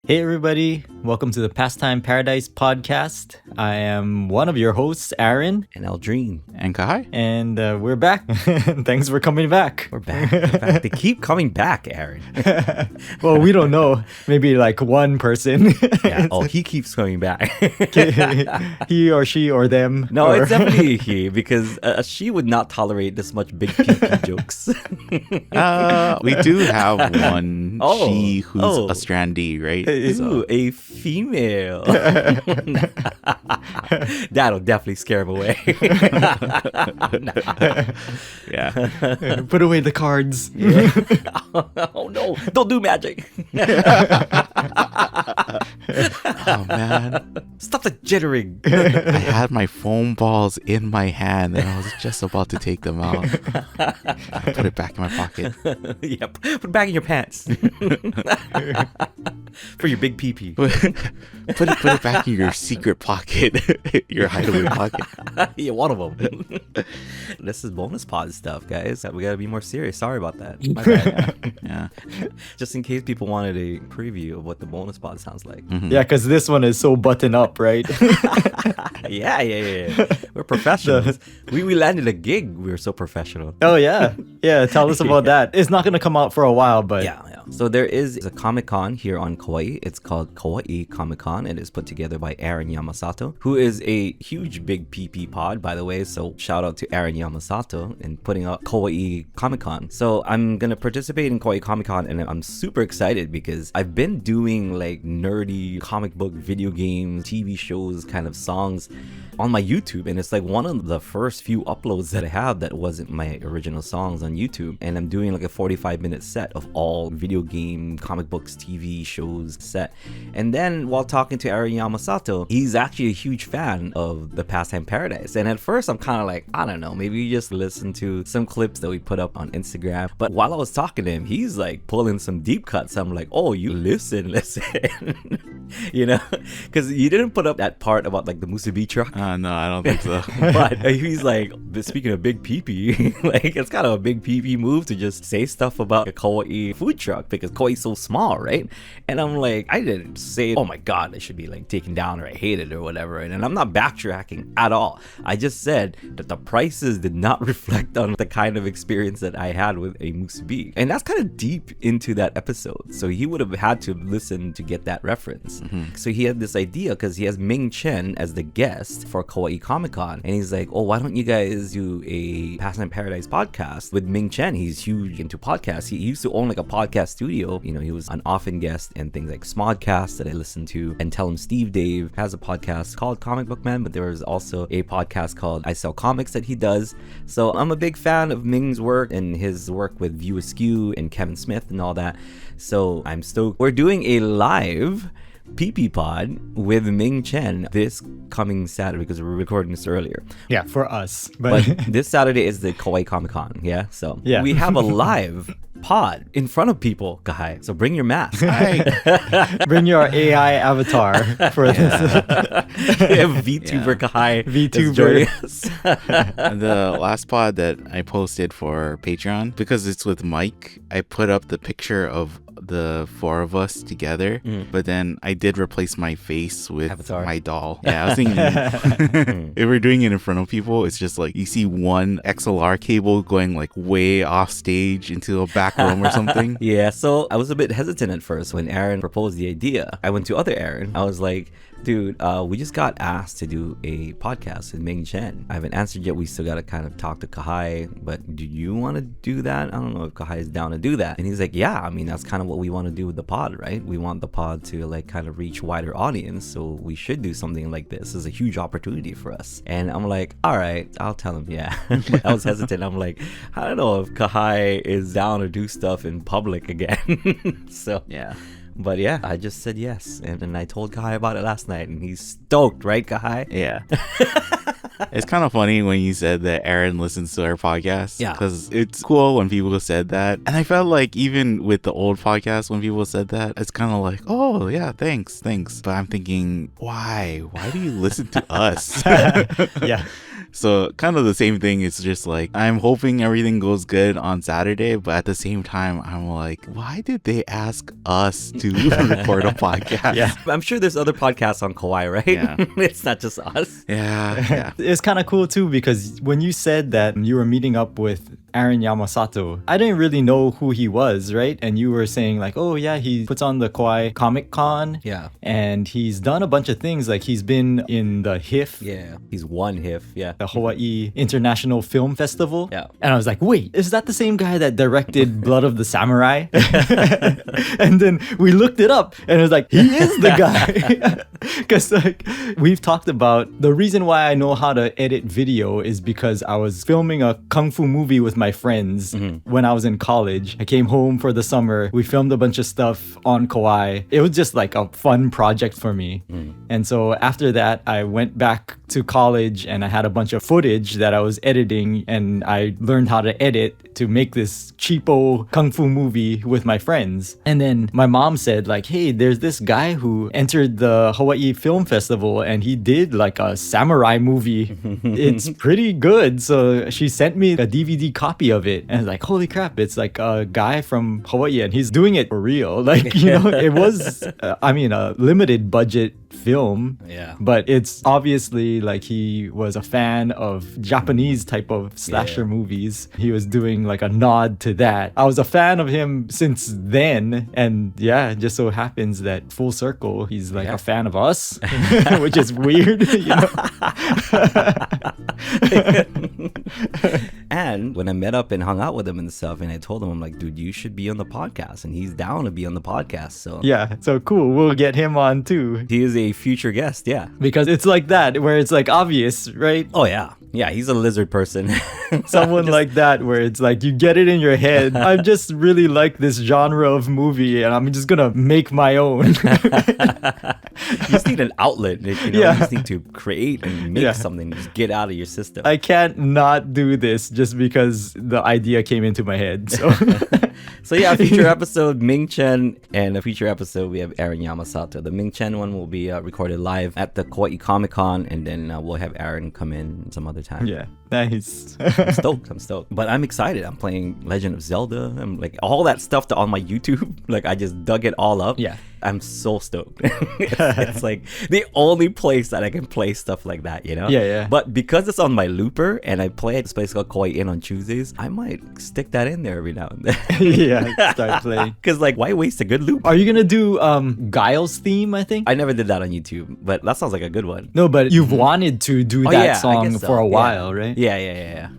Hey everybody, welcome to the Pastime Paradise podcast. I am one of your hosts, Aaron. And Aldrine. And Kai. And we're back. Thanks for coming back. We're back. They keep coming back, Aaron. Well, we don't know. Maybe like one person. Yeah. Oh, he keeps coming back. He or she or them. No, or... it's definitely he, because she would not tolerate this much big PP jokes. We do have one she who's Oh. a strandee, right? Ooh, a female. That'll definitely scare him away. Yeah. Put away the cards. Yeah. Oh no, don't do magic. Oh man. Stop the jittering. I had my foam balls in my hand and I was just about to take them out. I put it back in my pocket. Yep. Put it back in your pants. For your big pee-pee. Put it back in your secret pocket. Your hideaway pocket. Yeah, one of them. This is bonus pod stuff, guys. We gotta be more serious. Sorry about that. My bad. Yeah. Just in case people wanted a preview of what the bonus pod sounds like. Yeah, because this one is so button up, right? Yeah. We're professionals. We landed a gig. We were so professional. Oh, yeah. Yeah, tell us about that. It's not going to come out for a while, but... Yeah. So there is a Comic Con here on Kauai. It's called Kauai Comic Con. It is put together by Aaron Yamasato, who is a huge big PPPod, by the way. So shout out to Aaron Yamasato in putting up Kauai Comic Con. So I'm gonna participate in Kauai Comic Con, and I'm super excited because I've been doing like nerdy comic book, video games, TV shows, kind of songs on my YouTube, and it's like one of the first few uploads that I have that wasn't my original songs on YouTube. And I'm doing like a 45-minute set of all video game, comic books, TV shows set. And then while talking to Aaron Yamasato, he's actually a huge fan of the Pastime Paradise. And at first I'm kind of like, I don't know, maybe you just listen to some clips that we put up on Instagram. But while I was talking to him, he's like pulling some deep cuts. I'm like, oh, you listen. You know, because you didn't put up that part about like the Musubi truck. No, I don't think so. But he's like, speaking of big pee-pee, like it's kind of a big pee-pee move to just say stuff about a Kauai food truck because Kauai's so small, right? And I'm like, I didn't say, oh my god, it should be like taken down or I hate it or whatever. And I'm not backtracking at all. I just said that the prices did not reflect on the kind of experience that I had with a musubi. And that's kind of deep into that episode. So he would have had to listen to get that reference. So he had this idea because he has Ming Chen as the guest for Kauai Comic Con, and he's like, oh, why don't you guys do a Pastime Paradise podcast with Ming Chen? He's huge into podcasts. He used to own like a podcast studio. You know, he was an often guest in things like Smodcast that I listened to, and Tell Him Steve Dave has a podcast called Comic Book Man, but there is also a podcast called I Sell Comics that he does. So I'm a big fan of Ming's work and his work with View Askew and Kevin Smith and all that. So I'm stoked. We're doing a live PPPod with Ming Chen this coming Saturday because we're recording this earlier. Yeah, for us. But this Saturday is the Kauai Comic Con, yeah? So yeah. We have a live pod in front of people, Kai. So bring your mask. Bring your AI avatar for this. VTuber Kai. VTuber. The last pod that I posted for Patreon, because it's with Mike, I put up the picture of the four of us together, but then I did replace my face with Avatar. my doll. Yeah, I was thinking if we're doing it in front of people, it's just like you see one XLR cable going like way off stage into a back room or something. Yeah, so I was a bit hesitant at first when Aaron proposed the idea. I went to other Aaron. I was like, dude, we just got asked to do a podcast with Ming Chen. I haven't answered yet. We still got to kind of talk to Kauai, but do you want to do that? I don't know if Kauai is down to do that. And he's like, yeah, I mean, that's kind of what we want to do with the pod, right? We want the pod to like kind of reach wider audience. So we should do something like this. This is a huge opportunity for us. And I'm like, all right, I'll tell him, yeah. But I was hesitant. I'm like, I don't know if Kauai is down to do stuff in public again. So Yeah. But yeah, I just said yes. And then I told Kai about it last night and he's stoked, right, Kai? Yeah. It's kind of funny when you said that Aaron listens to our podcast. Yeah. Because it's cool when people said that. And I felt like even with the old podcast, when people said that, it's kind of like, oh, yeah, thanks. But I'm thinking, why? Why do you listen to us? Yeah. So kind of the same thing. It's just like, I'm hoping everything goes good on Saturday, but at the same time, I'm like, why did they ask us to record a podcast? Yeah. I'm sure there's other podcasts on Kauai, right? Yeah. It's not just us. Yeah. It's kind of cool too because when you said that you were meeting up with Aaron Yamasato, I didn't really know who he was, right? And you were saying like, oh yeah, he puts on the Kauai Comic Con. Yeah. And he's done a bunch of things. Like he's been in the HIF. Yeah. He's one HIF. Yeah. The Hawaii International Film Festival. Yeah. And I was like, wait, is that the same guy that directed Blood of the Samurai? And then we looked it up and it was like, he is the guy. Because like we've talked about the reason why I know how to edit video is because I was filming a kung fu movie with my friends when I was in college. I came home for the summer. We filmed a bunch of stuff on Kauai. It was just like a fun project for me. And so after that, I went back to college and I had a bunch of footage that I was editing and I learned how to edit to make this cheapo kung fu movie with my friends. And then my mom said like, hey, there's this guy who entered the Hawaii Film Festival and he did like a samurai movie. It's pretty good. So she sent me a DVD copy of it and I was like, holy crap, it's like a guy from Hawaii and he's doing it for real. Like, you know, it was, a limited budget film. Yeah. But it's obviously like he was a fan of Japanese type of slasher movies. He was doing like a nod to that. I was a fan of him since then. And yeah, it just so happens that full circle, he's like a fan of us, which is weird, you know? And when I met up and hung out with him and stuff, and I told him, I'm like, dude, you should be on the podcast. And he's down to be on the podcast. So yeah, so cool. We'll get him on too. he is a future guest. Yeah. Because it's like that, where it's like obvious, right? Oh, yeah. Yeah, he's a lizard person. Someone like that, where it's like you get it in your head. I just really like this genre of movie, and I'm just gonna make my own. You just need an outlet. You know? Yeah. You just need to create and make something. Just get out of your system. I can't not do this just because the idea came into my head. So, So yeah, a future episode, Ming Chen, and a future episode, we have Aaron Yamasato. The Ming Chen one will be recorded live at the Kauai Comic Con, and then we'll have Aaron come in some other time. yeah, nice. I'm stoked. But I'm excited. I'm playing Legend of Zelda. I'm like all that stuff on my YouTube. Like I just dug it all up. Yeah. I'm so stoked. it's like the only place that I can play stuff like that, you know? Yeah. But because it's on my looper and I play at this place called Kauai Inn on Tuesdays, I might stick that in there every now and then. Yeah, start playing. Because like, why waste a good loop? Are you gonna do Guile's theme? I think. I never did that on YouTube, but that sounds like a good one. No, but you've wanted to do that I song guess so. for a Yeah. while, right? Yeah.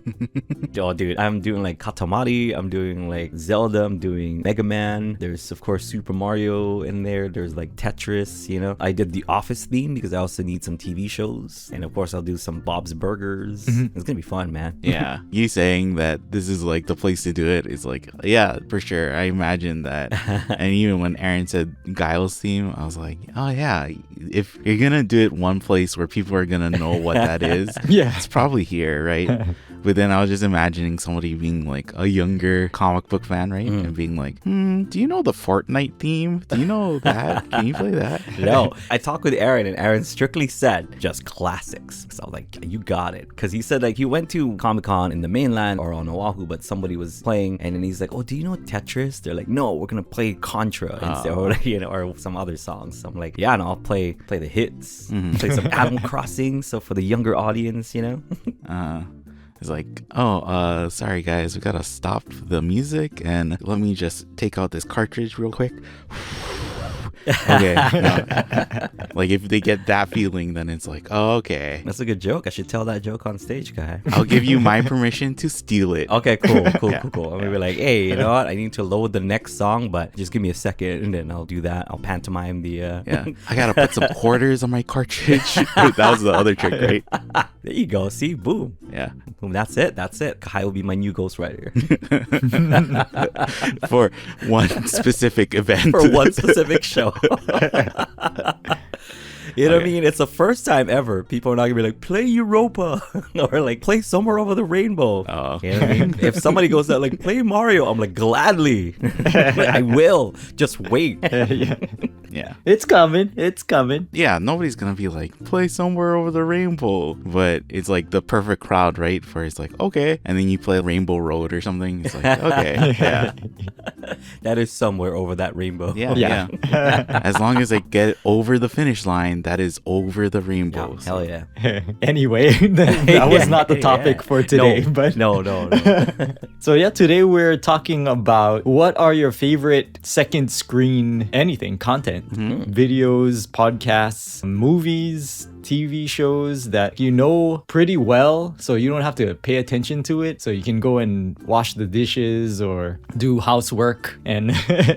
Oh, dude, I'm doing like Katamari, I'm doing like Zelda, I'm doing Mega Man. There's, of course, Super Mario in there. There's like Tetris, you know. I did the Office theme because I also need some TV shows. And of course, I'll do some Bob's Burgers. It's gonna be fun, man. Yeah. You saying that this is like the place to do it is like, yeah, for sure. I imagine that. And even when Aaron said Guile's theme, I was like, oh yeah, if you're gonna do it one place where people are gonna know what that is, Yeah. it's probably here, right? But then I was just imagining somebody being like a younger comic book fan, right? And being like, do you know the Fortnite theme? Do you know that? Can you play that? No, I talked with Aaron, and Aaron strictly said just classics. So I was like, you got it. Because he said like he went to Comic-Con in the mainland or on Oahu, but somebody was playing, and then he's like, oh, do you know Tetris? They're like, no, we're gonna play Contra instead, or you know, or some other songs. So I'm like, yeah, no, I'll play the hits, play some Animal Crossing. So for the younger audience, you know. It's like, sorry guys, we gotta stop the music and let me just take out this cartridge real quick. Okay. No. Like if they get that feeling, then it's like, oh, okay. That's a good joke. I should tell that joke on stage, guy. I'll give you my permission to steal it. Okay, cool. I'm gonna be like, hey, you know what? I need to load the next song, but just give me a second, and then I'll do that. I'll pantomime the. Yeah, I gotta put some quarters on my cartridge. That was the other trick, right? There you go. See, boom. Yeah. Boom. That's it. Kai will be my new ghostwriter For one specific event. for one specific show. You know what I mean? It's the first time ever people are not gonna be like, play Europa or like play Somewhere Over the Rainbow. Oh. You know what I mean? If somebody goes out like play Mario, I'm like, gladly. I will. Just wait. Yeah, Yeah. It's coming. It's coming. Yeah, nobody's gonna be like, play Somewhere Over the Rainbow. But it's like the perfect crowd, right? For it's like, okay. And then you play Rainbow Road or something. It's like, okay. Yeah. That is somewhere over that rainbow. Yeah. As long as I get over the finish line, that is over the rainbow. Yeah, hell yeah. Anyway, that was not the topic for today. No, but no. So yeah, today we're talking about what are your favorite second screen anything content, videos, podcasts, movies, TV shows that you know pretty well, so you don't have to pay attention to it, so you can go and wash the dishes or do housework and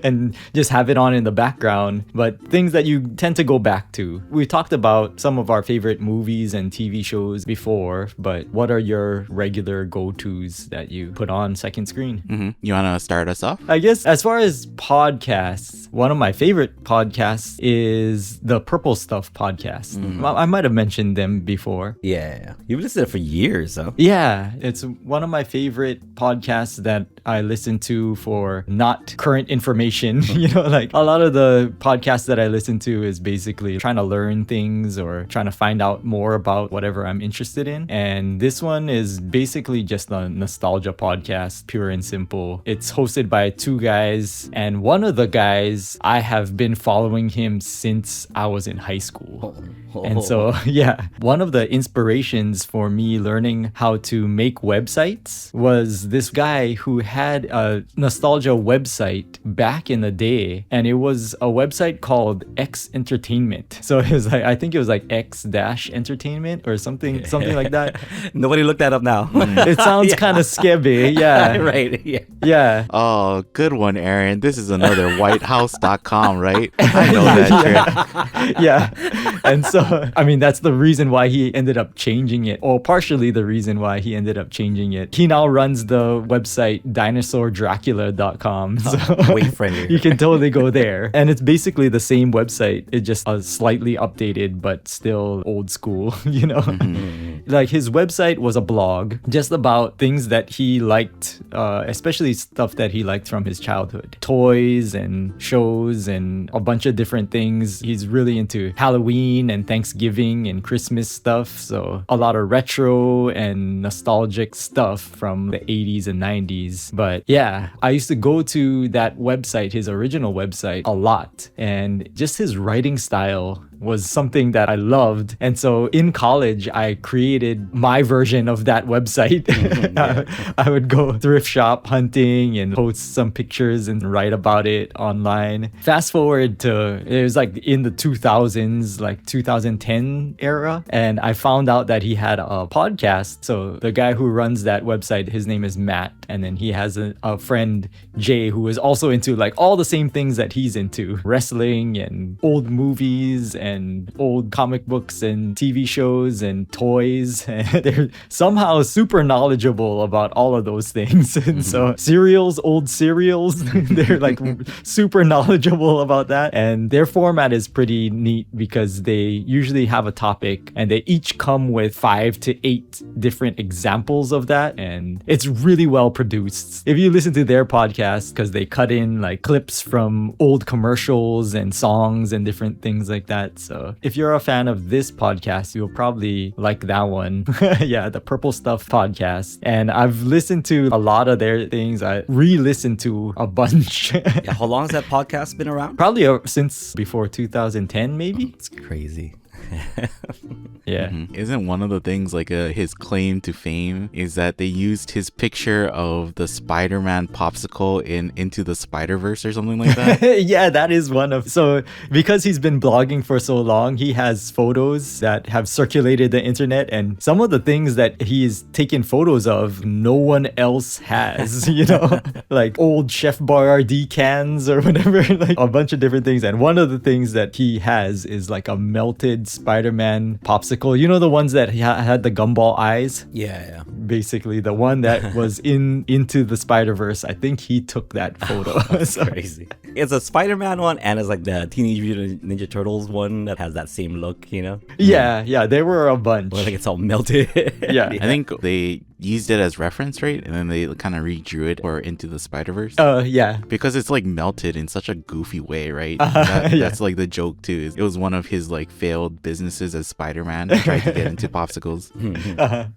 and just have it on in the background, but things that you tend to go back to. We talked about some of our favorite movies and TV shows before, but what are your regular go-tos that you put on second screen? You want to start us off? I guess as far as podcasts, one of my favorite podcasts is the Purple Stuff podcast. I might have mentioned them before. Yeah. You've listened to it for years, though. Yeah, it's one of my favorite podcasts that I listen to for not current information. You know, like a lot of the podcasts that I listen to is basically trying to learn things or trying to find out more about whatever I'm interested in. And this one is basically just a nostalgia podcast, pure and simple. It's hosted by two guys, and one of the guys, I have been following him since I was in high school. And so, yeah, one of the inspirations for me learning how to make websites was this guy who had a nostalgia website back in the day, and it was a website called X Entertainment. So it was like, I think it was like X Dash Entertainment or something like that. Nobody looked that up now. It sounds kind of skebby, yeah. Right, yeah. Yeah. Oh, good one, Aaron. This is another whitehouse.com, right? I know that trick. Yeah. And so, I mean, that's the reason why he ended up changing it, or partially the reason why he ended up changing it. He now runs the website dinosaurdracula.com. So Way friendlier. you can totally go there. And it's basically the same website. It's just slightly updated, but still old school, you know? Like his website was a blog just about things that he liked, especially stuff that he liked from his childhood. Toys and shows and a bunch of different things. He's really into Halloween and Thanksgiving and Christmas stuff. So a lot of retro and nostalgic stuff from the 80s and 90s. But yeah, I used to go to that website, his original website, a lot. And just his writing style was something that I loved. And so in college, I created my version of that website. I would go thrift shop hunting and post some pictures and write about it online. Fast forward to, it was like in the 2000s, like 2010 era. And I found out that he had a podcast. So the guy who runs that website, his name is Matt. And then he has a friend, Jay, who is also into like all the same things that he's into. Wrestling and old movies and old comic books and TV shows and toys. And they're somehow super knowledgeable about all of those things. And so old cereals, they're like super knowledgeable about that. And their format is pretty neat because they usually have a topic and they each come with 5 to 8 different examples of that. And it's really well produced. If you listen to their podcast, because they cut in like clips from old commercials and songs and different things like that. So if you're a fan of this podcast, you'll probably like that one. Yeah, the Purple Stuff podcast. And I've listened to a lot of their things. I re-listened to a bunch. Yeah, how long has that podcast been around? Probably since before 2010, maybe. It's crazy. Yeah. Isn't one of the things like his claim to fame is that they used his picture of the Spider-Man popsicle in Into the Spider-Verse or something like that? Yeah, that is one of. So because he's been blogging for so long, he has photos that have circulated the internet, and some of the things that he's taken photos of, no one else has. You know, like old Chef Boyardee cans or whatever, like a bunch of different things. And one of the things that he has is like a melted Spider-Man popsicle. You know, the ones that had the gumball eyes? Yeah. Basically, the one that was Into the Spider-Verse. I think he took that photo. That's crazy. It's a Spider-Man one, and it's like the Teenage Mutant Ninja Turtles one that has that same look, you know? Yeah, there were a bunch. Where like it's all melted. Yeah. I think they used it as reference, right? And then they kind of redrew it or Into the Spider-Verse. Yeah. Because it's like melted in such a goofy way, right? Yeah. That's like the joke too. It was one of his like failed businesses as Spider-Man. He tried to get into popsicles.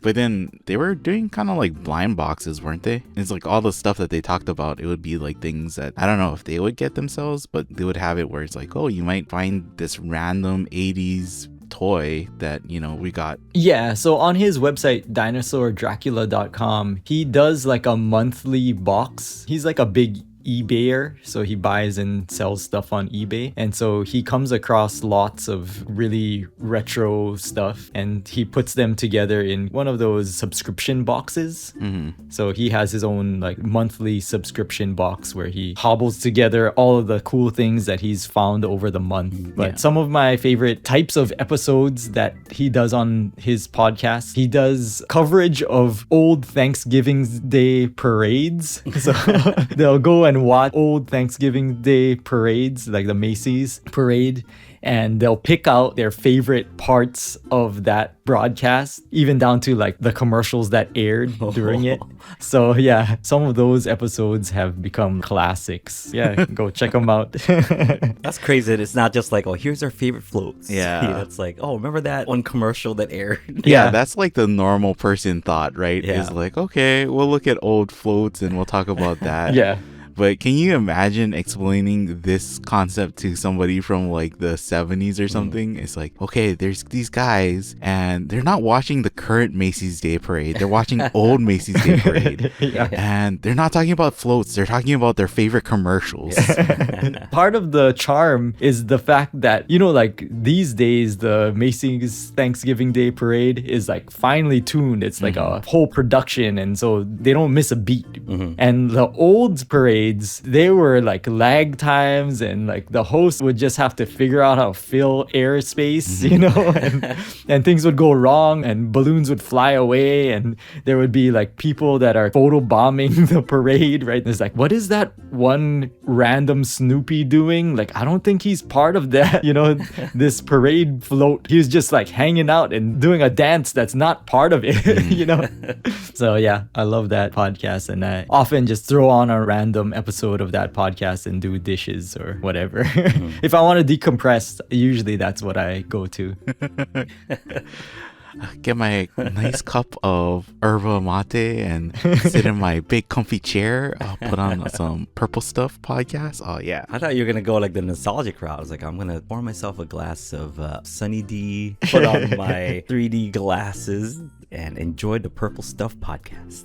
But then they were doing kind of like blind boxes, weren't they? It's like all the stuff that they talked about, it would be like things that I don't know if they would get themselves, but they would have it where it's like, oh, you might find this random 80s toy that, you know, we got. Yeah, so on his website, dinosaurdracula.com, he does like a monthly box. He's like a big eBayer, so he buys and sells stuff on eBay, and so he comes across lots of really retro stuff and he puts them together in one of those subscription boxes. So he has his own like monthly subscription box where he hobbles together all of the cool things that he's found over the month. But some of my favorite types of episodes that he does on his podcast, he does coverage of old Thanksgiving Day parades. So they'll go and watch old Thanksgiving Day parades, like the Macy's parade, and they'll pick out their favorite parts of that broadcast, even down to like the commercials that aired during it. So yeah, some of those episodes have become classics. Yeah, go check them out. That's crazy that it's not just like, oh, here's our favorite floats. Yeah. It's like, oh, remember that one commercial that aired? Yeah, that's like the normal person thought, right? Yeah. Is like, okay, we'll look at old floats and we'll talk about that. Yeah. But can you imagine explaining this concept to somebody from like the 70s or something? It's like, okay, there's these guys and they're not watching the current Macy's Day Parade. They're watching old Macy's Day Parade. And they're not talking about floats. They're talking about their favorite commercials. Part of the charm is the fact that, you know, like these days, the Macy's Thanksgiving Day Parade is like finely tuned. It's like a whole production. And so they don't miss a beat. And the old parade, they were like lag times, and like the host would just have to figure out how to fill airspace, you know, and things would go wrong and balloons would fly away, and there would be like people that are photo bombing the parade, right? And it's like, what is that one random Snoopy doing? Like, I don't think he's part of that, you know, this parade float. He was just like hanging out and doing a dance that's not part of it, you know? So yeah, I love that podcast, and I often just throw on a random episode of that podcast and do dishes or whatever. If I want to decompress, usually that's what I go to. Get my nice cup of yerba mate and sit in my big comfy chair. I'll put on some Purple Stuff podcast. Oh yeah. I thought you were gonna go like the nostalgic route. I was like, I'm gonna pour myself a glass of Sunny D, put on my 3D glasses, and enjoy the Purple Stuff podcast.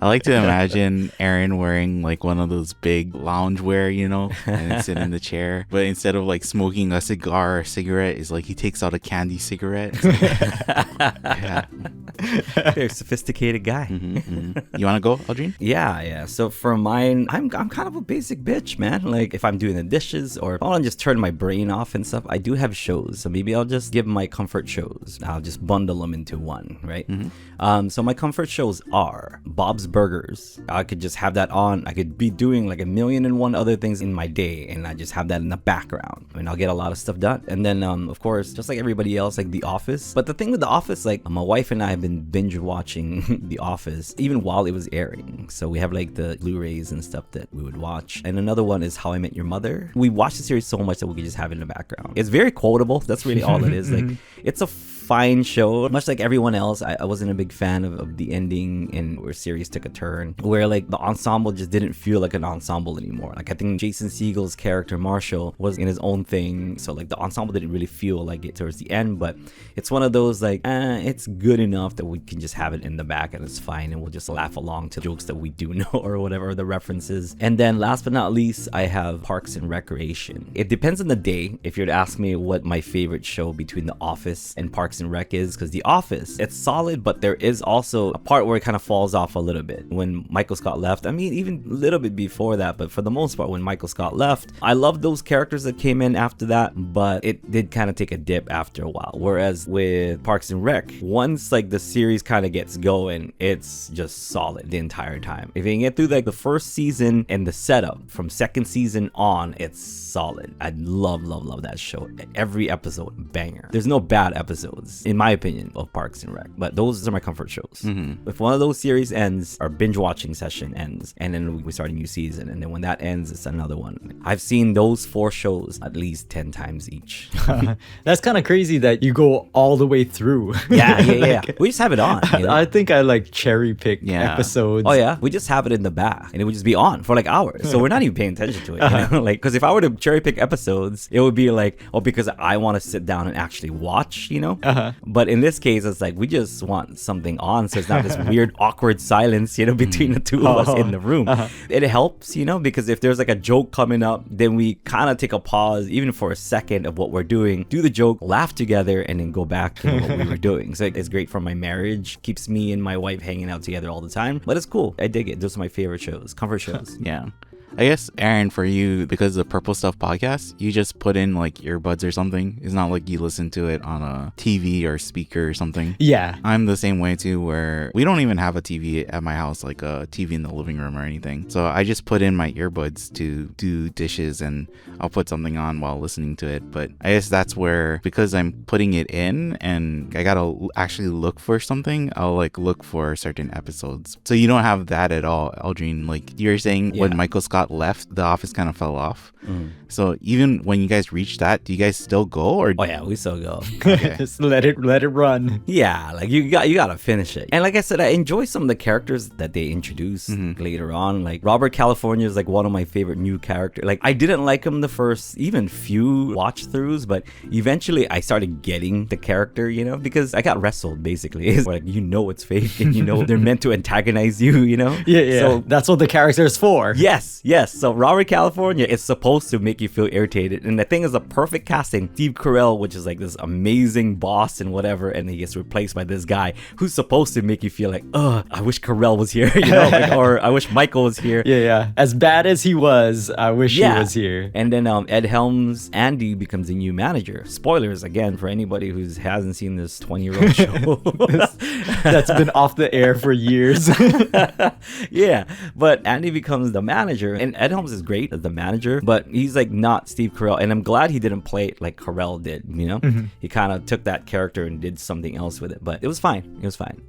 I like to imagine Aaron wearing like one of those big loungewear, you know, and sit in the chair. But instead of like smoking a cigar or cigarette, it's like he takes out a candy cigarette. Yeah. Very sophisticated guy. You want to go, Aldrin? Yeah. So for mine, I'm kind of a basic bitch, man. Like if I'm doing the dishes or if I want to just turn my brain off and stuff, I do have shows. So maybe I'll just give my comfort shows. I'll just bundle them into one, right? So my comfort shows are Bob's Burgers. I could just have that on. I could be doing like 1,000,001 other things in my day, and I just have that in the background. I mean, I'll get a lot of stuff done. And then, of course, just like everybody else, like The Office. But the thing with The Office, like my wife and I have been binge watching The Office even while it was airing. So we have like the Blu-rays and stuff that we would watch. And another one is How I Met Your Mother. We watch the series so much that we could just have it in the background. It's very quotable. That's really all it is. Like it's a fine show. Much like everyone else, I wasn't a big fan of the ending and where series took a turn where like the ensemble just didn't feel like an ensemble anymore. Like I think Jason Segel's character Marshall was in his own thing, so like the ensemble didn't really feel like it towards the end. But it's one of those like it's good enough that we can just have it in the back and it's fine, and we'll just laugh along to jokes that we do know or whatever the references. And then last but not least, I have Parks and Recreation. It depends on the day if you're to ask me what my favorite show between The Office and Parks and Rec is, because The Office, it's solid, but there is also a part where it kind of falls off a little bit when Michael Scott left. I mean, even a little bit before that, but for the most part when Michael Scott left, I love those characters that came in after that, but it did kind of take a dip after a while. Whereas with Parks and Rec, once like the series kind of gets going, it's just solid the entire time. If you can get through like the first season and the setup from second season on, it's solid. I love that show. Every episode banger. There's no bad episodes. episodes, in my opinion, of Parks and Rec. But those are my comfort shows. If one of those series ends, our binge watching session ends, and then we start a new season, and then when that ends, it's another one. I've seen those 4 shows at least 10 times each. That's kind of crazy that you go all the way through. Yeah. We just have it on. You know? I think I like cherry pick episodes. Oh yeah, we just have it in the back, and it would just be on for like hours. So we're not even paying attention to it. You know? Like, because if I were to cherry pick episodes, it would be like, oh, because I want to sit down and actually watch. You know. But in this case, it's like we just want something on, so it's not this weird awkward silence, you know, between the two of us in the room. It helps, you know, because if there's like a joke coming up, then we kind of take a pause, even for a second, of what we're doing, do the joke, laugh together, and then go back to what we were doing. So it's great for my marriage, keeps me and my wife hanging out together all the time. But it's cool. I dig it. Those are my favorite shows, comfort shows. Yeah. I guess, Aaron, for you, because the Purple Stuff podcast, you just put in like earbuds or something. It's not like you listen to it on a TV or speaker or something. Yeah. I'm the same way too, where we don't even have a TV at my house, like a TV in the living room or anything. So I just put in my earbuds to do dishes, and I'll put something on while listening to it. But I guess that's where, because I'm putting it in and I gotta actually look for something, I'll like look for certain episodes. So you don't have that at all, Aldrin. Like you're saying, when Michael Scott left, The Office kind of fell off. So even when you guys reach that, do you guys still go? Or Oh yeah, we still go. Okay. Just let it run. Yeah, like you gotta finish it. And like I said, I enjoy some of the characters that they introduce later on. Like Robert California is like one of my favorite new characters. Like I didn't like him the first even few watch throughs, but eventually I started getting the character, you know, because I got wrestled basically. It's like, you know, it's fake, and you know they're meant to antagonize you, you know. Yeah. So that's what the character is for. Yes. So Robert California is supposed to make you feel irritated, and the thing is a perfect casting. Steve Carell, which is like this amazing boss and whatever, and he gets replaced by this guy who's supposed to make you feel like, I wish Carell was here, you know, like, or I wish Michael was here. Yeah. As bad as he was, I wish he was here. And then Ed Helms, Andy becomes the new manager. Spoilers again for anybody who hasn't seen this 20-year-old show. That's been off the air for years. Yeah, but Andy becomes the manager, and Ed Helms is great as the manager, but he's like not Steve Carell, and I'm glad he didn't play it like Carell did, you know. He kind of took that character and did something else with it, but it was fine.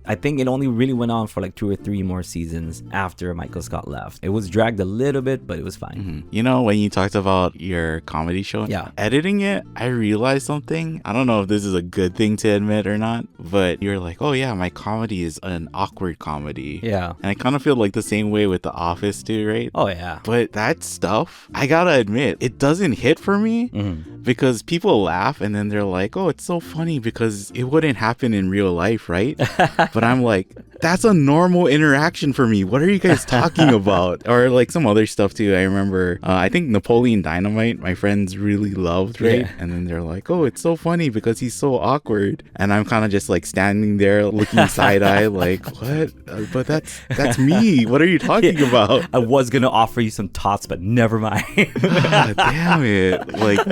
I think it only really went on for like 2 or 3 more seasons after Michael Scott left. It was dragged a little bit, but it was fine. You know, when you talked about your comedy show, editing it, I realized something. I don't know if this is a good thing to admit or not, but you're like, oh yeah, my comedy is an awkward comedy. Yeah. And I kind of feel like the same way with The Office too, right? Oh yeah. But that stuff, I gotta admit, it doesn't hit for me because people laugh and then they're like, oh, it's so funny because it wouldn't happen in real life, right? But I'm like, that's a normal interaction for me. What are you guys talking about? Or like some other stuff too. I remember, I think Napoleon Dynamite, my friends really loved, right? Yeah. And then they're like, oh, it's so funny because he's so awkward. And I'm kind of just like standing there looking side-eye like, what? But that's me. What are you talking about? I was gonna offer you some tots, but never mind. Damn it. Like,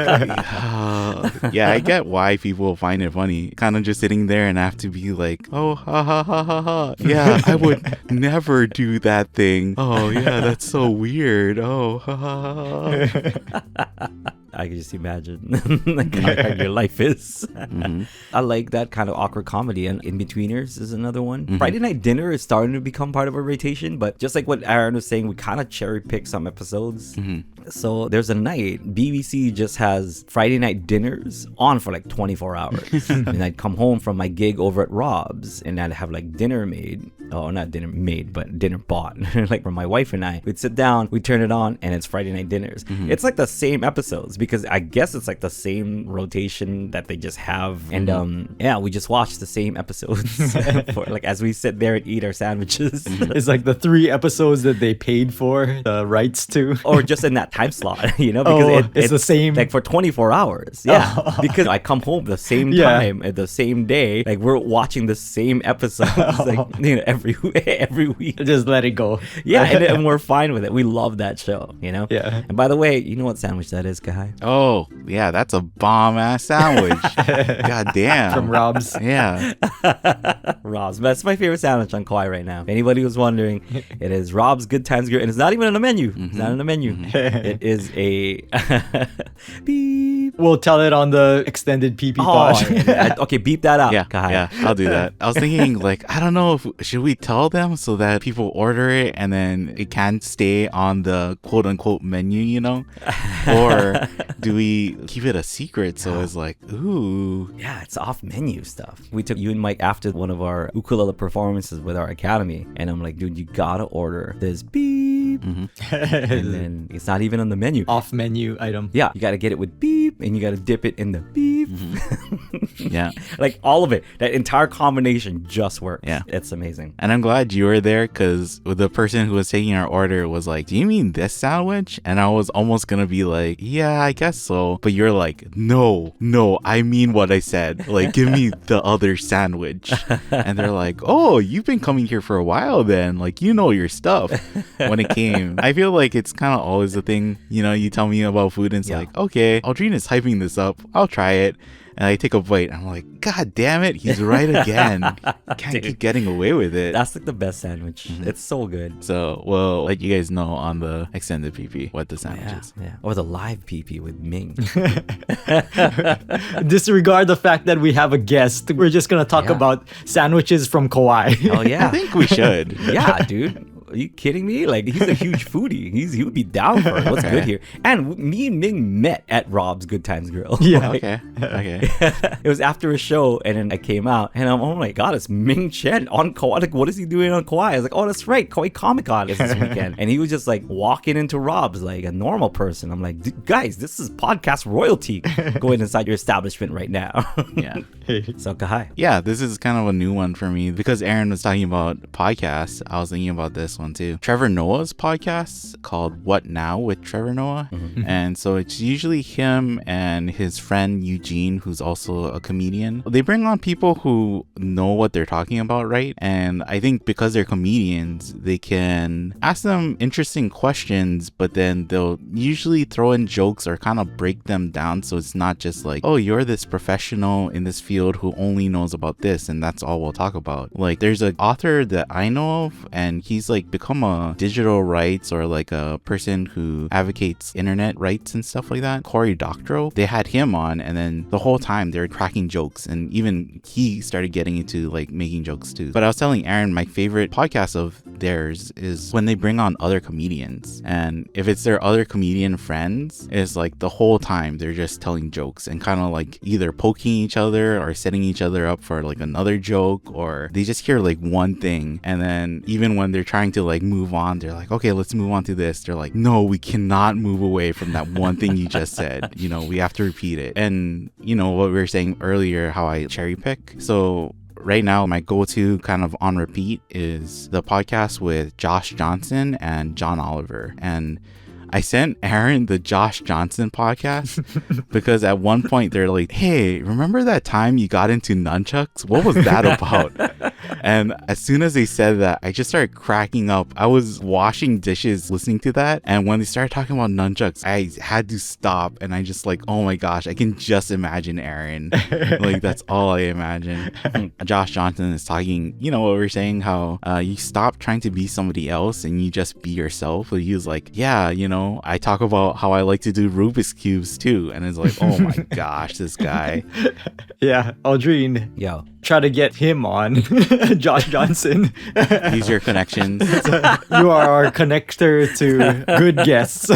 yeah, I get why people find it funny. Kind of just sitting there and have to be like, oh, ha ha ha ha ha. Yeah, I would never do that thing. Oh, yeah, that's so weird. Oh, ha ha ha. I can just imagine like how your life is. I like that kind of awkward comedy, and In-Betweeners is another one. Friday Night Dinner is starting to become part of our rotation, but just like what Aaron was saying, we kind of cherry pick some episodes. So there's a night, BBC just has Friday night dinners on for like 24 hours. And I'd come home from my gig over at Rob's, and I'd have like dinner made. Oh, not dinner made, but dinner bought. Like for my wife and I, we'd sit down, we'd turn it on, and it's Friday night dinners. It's like the same episodes, because I guess it's like the same rotation that they just have. And yeah, we just watch the same episodes for like as we sit there and eat our sandwiches. It's like the 3 episodes that they paid for the rights to. Or just in that time slot, you know, because it's the same, like for 24 hours. Yeah. Because I come home the same time at the same day, like we're watching the same episodes like, you know, every week. Just let it go. Yeah, and we're fine with it. We love that show, you know. Yeah. And by the way, you know what sandwich that is, Kai? Oh, yeah, that's a bomb ass sandwich. God damn. From Rob's. Yeah. Rob's. That's my favorite sandwich on Kauai right now. If anybody was wondering, it is Rob's Good Times Grill, and it's not even on the menu. It's not on the menu. It is a beep. We'll tell it on the extended PP Oh, pod. okay, beep that out. Yeah, Kahai. yeah, I'll do that. I was thinking, like, I don't know if should we tell them so that people order it and then it can stay on the quote unquote menu, you know, or do we keep it a secret so it's like, ooh, Yeah, it's off menu stuff. We took you and Mike after one of our ukulele performances with our academy, and I'm like, dude, you gotta order this beep, and then it's not even on the menu. Off menu item. Yeah, you gotta get it with beep, and you gotta dip it in the beep. yeah. Like all of it, that entire combination just works. Yeah. It's amazing. And I'm glad you were there because the person who was taking our order was like, do you mean this sandwich? And I was almost gonna be like, yeah, I guess so. But you're like, no, I mean what I said. Like, give me the other sandwich. And they're like, oh, you've been coming here for a while then. Like, you know your stuff. When it came, I feel like it's kind of always the thing, you know, you tell me about food and it's like, okay, Aldrina's hyping this up. I'll try it. And I take a bite. And I'm like, God damn it, he's right again. Can't keep getting away with it. That's like the best sandwich. It's so good. So we'll let you guys know on the extended PP what the sandwich is. Yeah. Or the live PP with Ming. Disregard the fact that we have a guest. We're just gonna talk about sandwiches from Kauai. Oh yeah. I think we should. Yeah, dude. Are you kidding me? Like, he's a huge foodie. He would be down for it. What's good here? And me and Ming met at Rob's Good Times Grill. Yeah. Like, Okay. it was after a show, and then I came out, and I'm, oh my god, it's Ming Chen on Kauai. Like, what is he doing on Kauai? I was like, oh, that's right, Kauai Comic Con is this weekend. And he was just like walking into Rob's like a normal person. I'm like, guys, this is podcast royalty going inside your establishment right now. Yeah. So, Kahai. Yeah, this is kind of a new one for me because Aaron was talking about podcasts. I was thinking about this one too. Trevor Noah's podcast called What Now with Trevor Noah. And so it's usually him and his friend Eugene, who's also a comedian. They bring on people who know what they're talking about, right? And I think because they're comedians, they can ask them interesting questions, but then they'll usually throw in jokes or kind of break them down. So it's not just like, oh, you're this professional in this field who only knows about this and that's all we'll talk about. Like, there's an author that I know of, and he's like become a digital rights or like a person who advocates internet rights and stuff like that. Cory Doctorow, they had him on, and then the whole time they're cracking jokes, and even he started getting into like making jokes too. But I was telling Aaron, my favorite podcast of theirs is when they bring on other comedians, and if it's their other comedian friends, it's like the whole time they're just telling jokes and kind of like either poking each other or setting each other up for like another joke, or they just hear like one thing, and then even when they're trying to like move on, they're like, okay, let's move on to this. They're like, no, we cannot move away from that one thing you just said. You know, we have to repeat it. And you know what we were saying earlier, how I cherry pick. So right now, my go-to kind of on repeat is the podcast with Josh Johnson and John Oliver. And I sent Aaron the Josh Johnson podcast because at one point they're like, hey, remember that time you got into nunchucks? What was that about? And as soon as they said that, I just started cracking up. I was washing dishes listening to that, and when they started talking about nunchucks, I had to stop, and I just like, oh my gosh, I can just imagine Aaron. Like, that's all I imagine. Josh Johnson is talking, you know what we're saying, how you stop trying to be somebody else and you just be yourself. But he was like, yeah, you know, I talk about how I like to do Rubik's Cubes too. And it's like, oh my gosh, this guy. Yeah, Aldrine, Yo. try to get him on. Josh Johnson. These are your connections. You are our connector to good guests.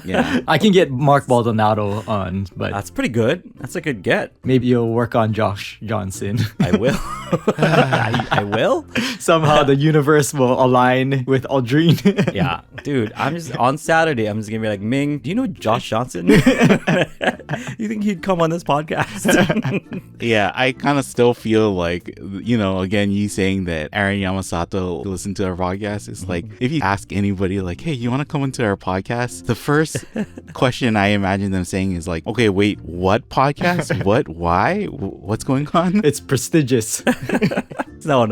Yeah. I can get Mark Baldonado on, but That's pretty good. That's a good get. maybe you'll work on Josh Johnson. I will. I will? Somehow the universe will align with Aldrine. Yeah. Dude, I'm just on Saturday, I'm just gonna be like, Ming, do you know Josh Johnson? You think he'd come on this podcast? Yeah, I kind of still feel like, you know, again, you saying that Aaron Yamasato listened to our podcast. It's like, if you ask anybody, like, hey, you want to come into our podcast? The first question I imagine them saying is like, okay, wait, what podcast? What? Why? What's going on? It's prestigious. No,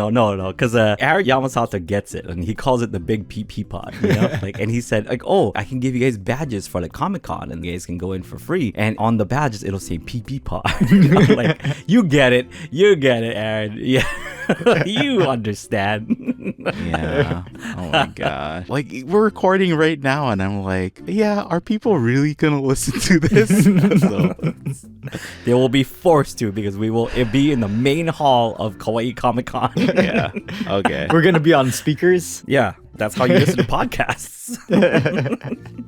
because Aaron Yamasato gets it, and he calls it the big PPPod, you know? Like, and he said, like, oh, I can give you guys badges for like Comic Con, and you guys can go in for free. And on the badges, it'll say PPPod. I'm like, you get it, Aaron. Yeah. You understand. Yeah. Oh my gosh. Like, we're recording right now, and I'm like, yeah, are people really gonna listen to this? So, They will be forced to because we will be in the main hall of Kauai Comic Con. yeah. Okay. We're gonna be on speakers. Yeah, that's how you listen to podcasts.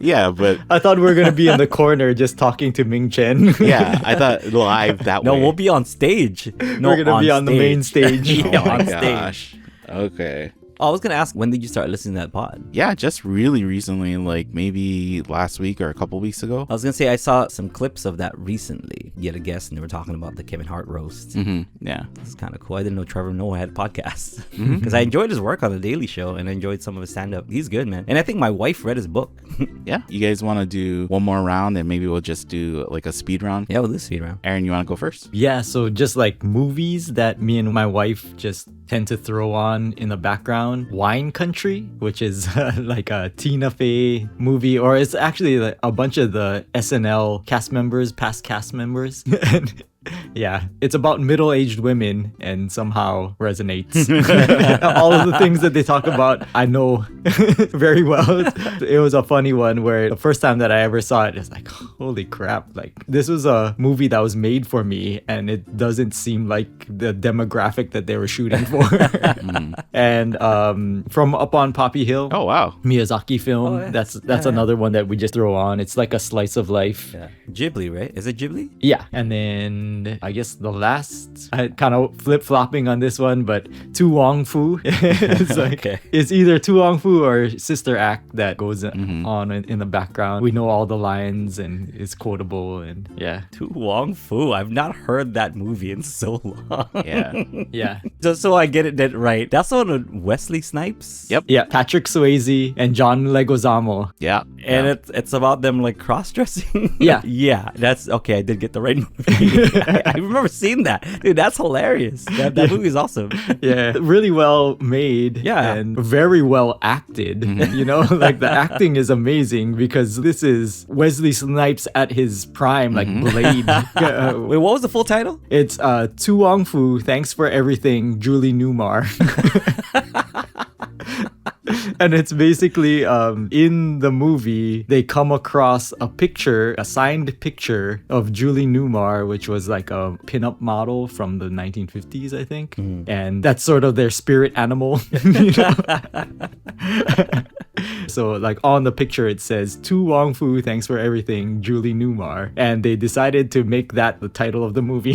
Yeah, but I thought we were gonna be in the corner just talking to Ming Chen. yeah, I thought live that No, way. we'll be on stage. No, We're gonna be on the main stage. Yeah, Oh my on stage. gosh. Okay. I was gonna ask, when did you start listening to that pod? Yeah, just really recently, like maybe last week or a couple weeks ago. I was gonna say I saw some clips of that recently. You had a guest and they were talking about the Kevin Hart roast. Yeah. It's kind of cool. I didn't know Trevor Noah had podcasts because I enjoyed his work on The Daily Show and I enjoyed some of his stand-up. He's good, man. And I think my wife read his book. Yeah. You guys want to do one more round and maybe we'll just do like a speed round? Yeah, we'll do speed round. Aaron, you want to go first? Yeah, so just like movies that me and my wife just tend to throw on in the background. Wine Country, which is like a Tina Fey movie, or it's actually like a bunch of the SNL cast members, past cast members. And yeah, it's about middle-aged women and somehow resonates. All of the things that they talk about, I know very well. It was a funny one where the first time that I ever saw it, it's like, holy crap. Like, this was a movie that was made for me and it doesn't seem like the demographic that they were shooting for. And from Up on Poppy Hill. Oh, wow. Miyazaki film. Oh, yeah. That's Yeah. another one that we just throw on. It's like a slice of life. Yeah. Ghibli, right? Is it Ghibli? Yeah, and then I guess the last, I kind of flip-flopping on this one, but Tu Wong Fu. It's like, Okay. it's either Tu Wong Fu or Sister Act that goes on in the background. We know all the lines and it's quotable and yeah. Tu Wong Fu. I've not heard that movie in so long. Yeah. Yeah. Just so I get it right. That's one of Wesley Snipes. Yep. Yeah, Patrick Swayze and John Leguizamo. Yeah. And it's about them like cross-dressing. Yeah. Yeah. That's okay. I did get the right movie. I remember seeing that. Dude, that's hilarious. That movie is awesome. Yeah, really well made. Yeah. And very well acted. You know, like the acting is amazing because this is Wesley Snipes at his prime, like Blade. Wait, what was the full title? It's Tu Wong Fu, Thanks for Everything, Julie Newmar. And it's basically in the movie they come across a signed picture of Julie Newmar, which was like a pinup model from the 1950s, I think. And that's sort of their spirit animal. You know? So like on the picture it says Tu Wong Fu, Thanks for Everything, Julie Newmar. And they decided to make that the title of the movie.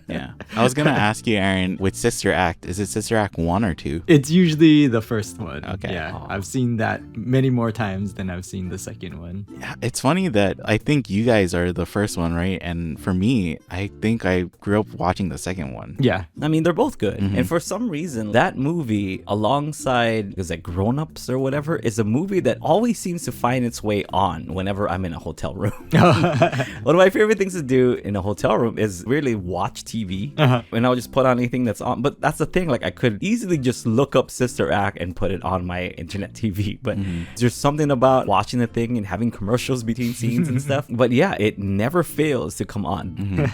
Yeah. I was going to ask you, Aaron, with Sister Act, is it Sister Act 1 or 2? It's usually the first one. Okay. Yeah. Aw. I've seen that many more times than I've seen the second one. Yeah, it's funny that I think you guys are the first one, right? And for me, I think I grew up watching the second one. Yeah. I mean, they're both good. And for some reason, that movie, alongside, is that Grown Ups or whatever, is a movie that always seems to find its way on whenever I'm in a hotel room. One of my favorite things to do in a hotel room is really watch TV. And I'll just put on anything that's on. But that's the thing, like, I could easily just look up Sister Act and put it on my internet TV. But there's something about watching the thing and having commercials between scenes and stuff. But yeah, it never fails to come on.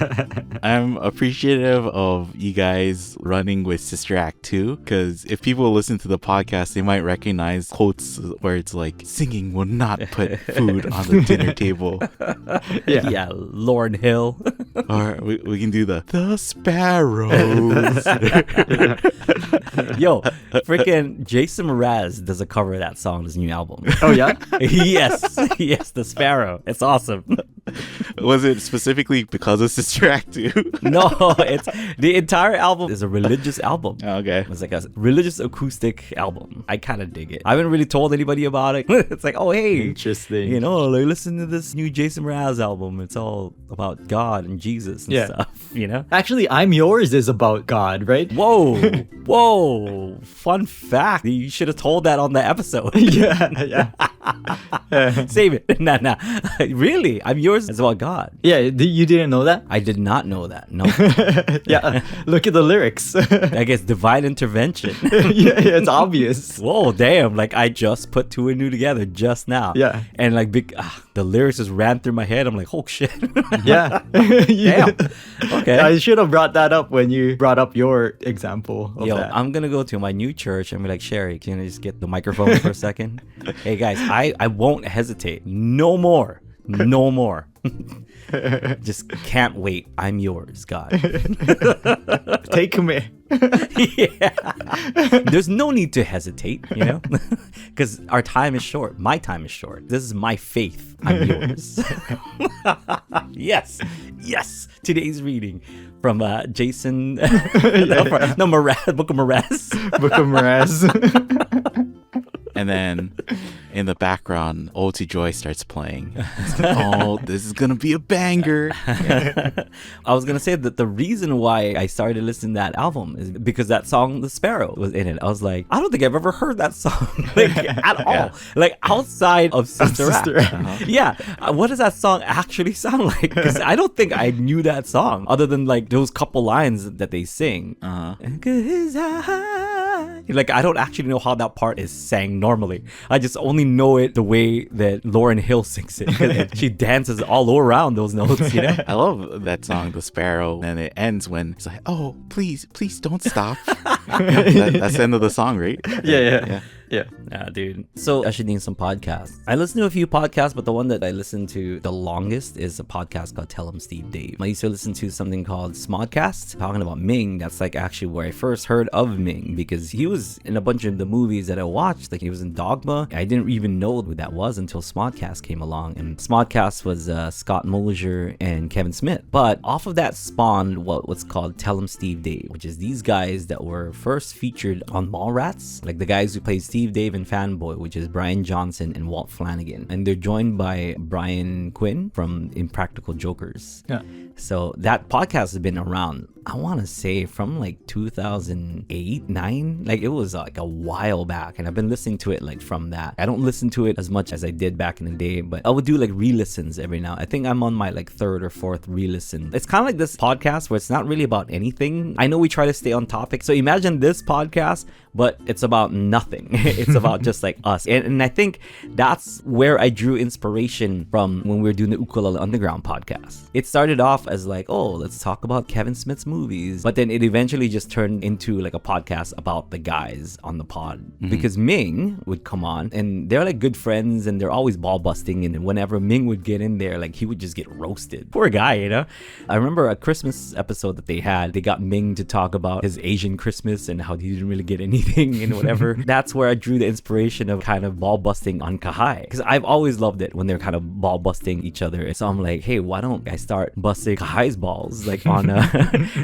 I'm appreciative of you guys running with Sister Act 2 because if people listen to the podcast, they might recognize quotes where it's like, singing will not put food on the dinner table. Yeah. Yeah, Lauryn Hill. Or we can do the sparrows. Yo, freaking Jason Mraz does a cover of that song, his new album. Oh, yeah? yes, the Sparrow. It's awesome. Was it specifically because of Sister Act 2? No, it's the entire album is a religious album. Okay. It's like a religious acoustic album. I kind of dig it. I haven't really told anybody about it. It's like, oh, hey, Interesting. you know, like listen to this new Jason Mraz album. It's all about God and Jesus and stuff, you know? Actually, I'm Yours is about God, right? Whoa. Fun fact. You should have told that on the episode. Yeah. Save it. Nah. Really? I'm Yours is about God. Yeah, you didn't know that? I did not know that. No. Yeah, look at the lyrics. I guess divine intervention. Yeah, it's obvious. Whoa, damn. Like I just put two and two together just now. Yeah. And like the lyrics just ran through my head. I'm like, oh shit. Yeah. Damn. Okay. I should have brought that up when you brought up your example of Yo, that. I'm gonna go to my new church and be like, Sherry, can I just get the microphone for a second? Hey guys, I won't hesitate. No more. No more. Just can't wait. I'm yours, God. Take me. Yeah. There's no need to hesitate, you know? Because our time is short. My time is short. This is my faith. I'm yours. Yes. Yes. Today's reading from Jason. No, Book of Moraz. Book of Moraz. And then in the background, Ode to Joy starts playing. It's like, oh, this is going to be a banger. I was going to say that the reason why I started listening to that album is because that song, The Sparrow, was in it. I was like, I don't think I've ever heard that song like, at all. Yeah. Like outside of Sister Act. Sister Act. Yeah. What does that song actually sound like? Because I don't think I knew that song other than like those couple lines that they sing. Like, I don't actually know how that part is sang normally. I just only know it the way that Lauryn Hill sings it. She dances all around those notes, you know? I love that song, The Sparrow, and it ends when it's like, oh, please don't stop. That's the end of the song, right? Yeah. Nah, dude. So I should name some podcasts. I listen to a few podcasts, but the one that I listen to the longest is a podcast called Tell 'em Steve Dave. I used to listen to something called Smodcast, talking about Ming. That's like actually where I first heard of Ming, because he was in a bunch of the movies that I watched. Like he was in Dogma. I didn't even know who that was until Smodcast came along. And Smodcast was Scott Mosier and Kevin Smith. But off of that spawned what's called Tell 'em Steve Dave, which is these guys that were first featured on Mallrats, like the guys who played Steve Dave and Fanboy, which is Brian Johnson and Walt Flanagan. And they're joined by Brian Quinn from Impractical Jokers. Yeah. So that podcast has been around, I want to say, from like 2008, 9. Like it was like a while back, and I've been listening to it like from that. I don't listen to it as much as I did back in the day, but I would do like re-listens every now. I think I'm on my like third or fourth re-listen. It's kind of like this podcast where it's not really about anything. I know we try to stay on topic. So imagine this podcast, but it's about nothing. It's about just like us. And I think that's where I drew inspiration from when we were doing the Ukulele Underground podcast. It started off as like, oh, let's talk about Kevin Smith's movies. But then it eventually just turned into like a podcast about the guys on the pod. Because Ming would come on and they're like good friends and they're always ball busting. And whenever Ming would get in there, like he would just get roasted. Poor guy, you know? I remember a Christmas episode that they got Ming to talk about his Asian Christmas and how he didn't really get anything and whatever. That's where I drew the inspiration of kind of ball busting on Kauai. Because I've always loved it when they're kind of ball busting each other. So I'm like, hey, why don't I start busting Kauai's balls like on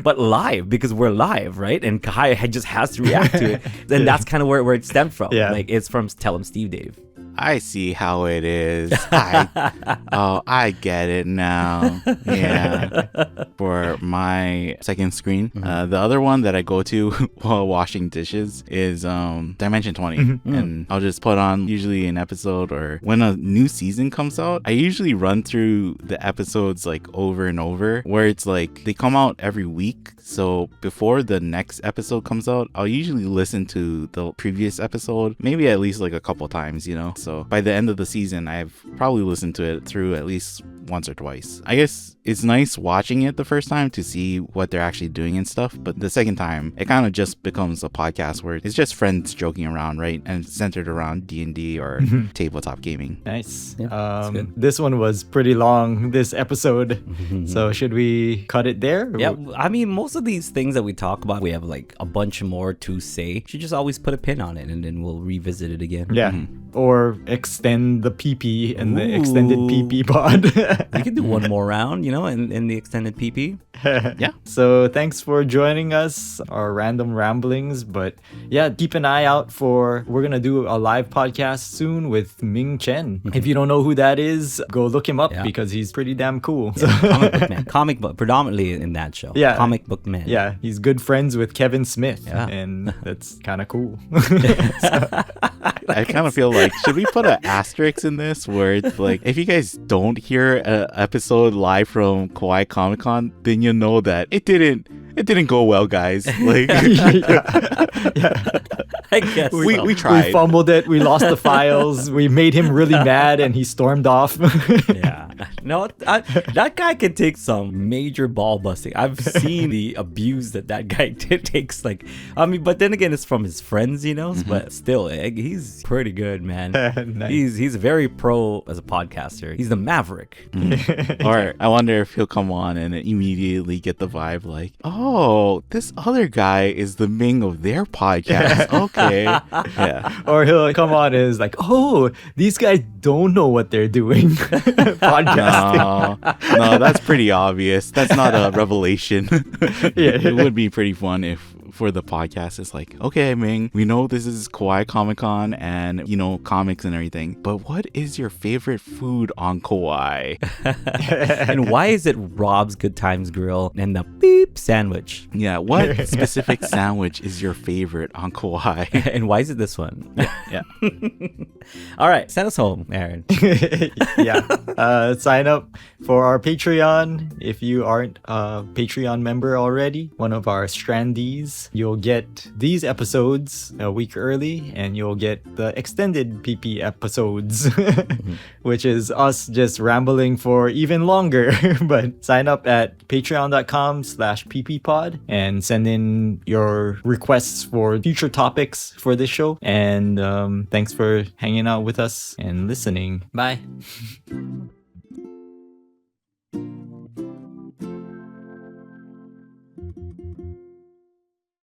but live, because we're live, right? And Kauai just has to react to it. And that's kind of where it stemmed from. Yeah. Like it's from Tell 'em Steve Dave. I see how it is. I get it now. Yeah. For my second screen, the other one that I go to while washing dishes is Dimension 20. And I'll just put on usually an episode, or when a new season comes out, I usually run through the episodes like over and over, where it's like they come out every week. So before the next episode comes out, I'll usually listen to the previous episode, maybe at least like a couple times, you know? So by the end of the season, I've probably listened to it through at least once or twice. I guess it's nice watching it the first time to see what they're actually doing and stuff, but the second time, it kind of just becomes a podcast where it's just friends joking around, right? And it's centered around D&D or tabletop gaming. Nice. Yeah, that's good. This one was pretty long, this episode. So should we cut it there? Yeah, I mean, most of these things that we talk about, we have like a bunch more to say. You should just always put a pin on it and then we'll revisit it again. Yeah. Or extend the PP and the extended PP pod. We could do one more round, you know, in the extended PP. Yeah. So thanks for joining us, our random ramblings. But yeah, keep an eye out we're going to do a live podcast soon with Ming Chen. If you don't know who that is, go look him up because he's pretty damn cool. So, Comic book man. Comic book, predominantly in that show. Yeah. Comic book man. yeah, he's good friends with Kevin Smith. Yeah. And that's kind of cool. I kind of feel like, should we put an asterisk in this where it's like, if you guys don't hear an episode live from Kauai Comic Con, then you know that it didn't go well, guys. Like, yeah. I guess We so. we tried. We fumbled it. We lost the files. We made him really mad, and he stormed off. Yeah. No, that guy can take some major ball busting. I've seen the abuse that guy takes. Like, I mean, but then again, it's from his friends, you know. But still, he's pretty good, man. Nice. He's very pro as a podcaster. He's the maverick. Or I wonder if he'll come on and immediately get the vibe like, oh, this other guy is the Ming of their podcast. Okay. Yeah. Or he'll come on and is like, oh, these guys don't know what they're doing. Podcasting. No, that's pretty obvious. That's not a revelation. Yeah. It would be pretty fun if for the podcast it's like, okay, Ming, we know this is Kauai Comic Con and, you know, comics and everything, but what is your favorite food on Kauai? And why is it Rob's Good Times Grill and the beep sandwich? Yeah, what specific sandwich is your favorite on Kauai? And why is it this one? Yeah. All right, send us home, Aaron. Yeah. Sign up for our Patreon if you aren't a Patreon member already. One of our strandees. You'll get these episodes a week early, and you'll get the extended PP episodes, which is us just rambling for even longer. But sign up at patreon.com/PPPod and send in your requests for future topics for this show. And thanks for hanging out with us and listening. Bye.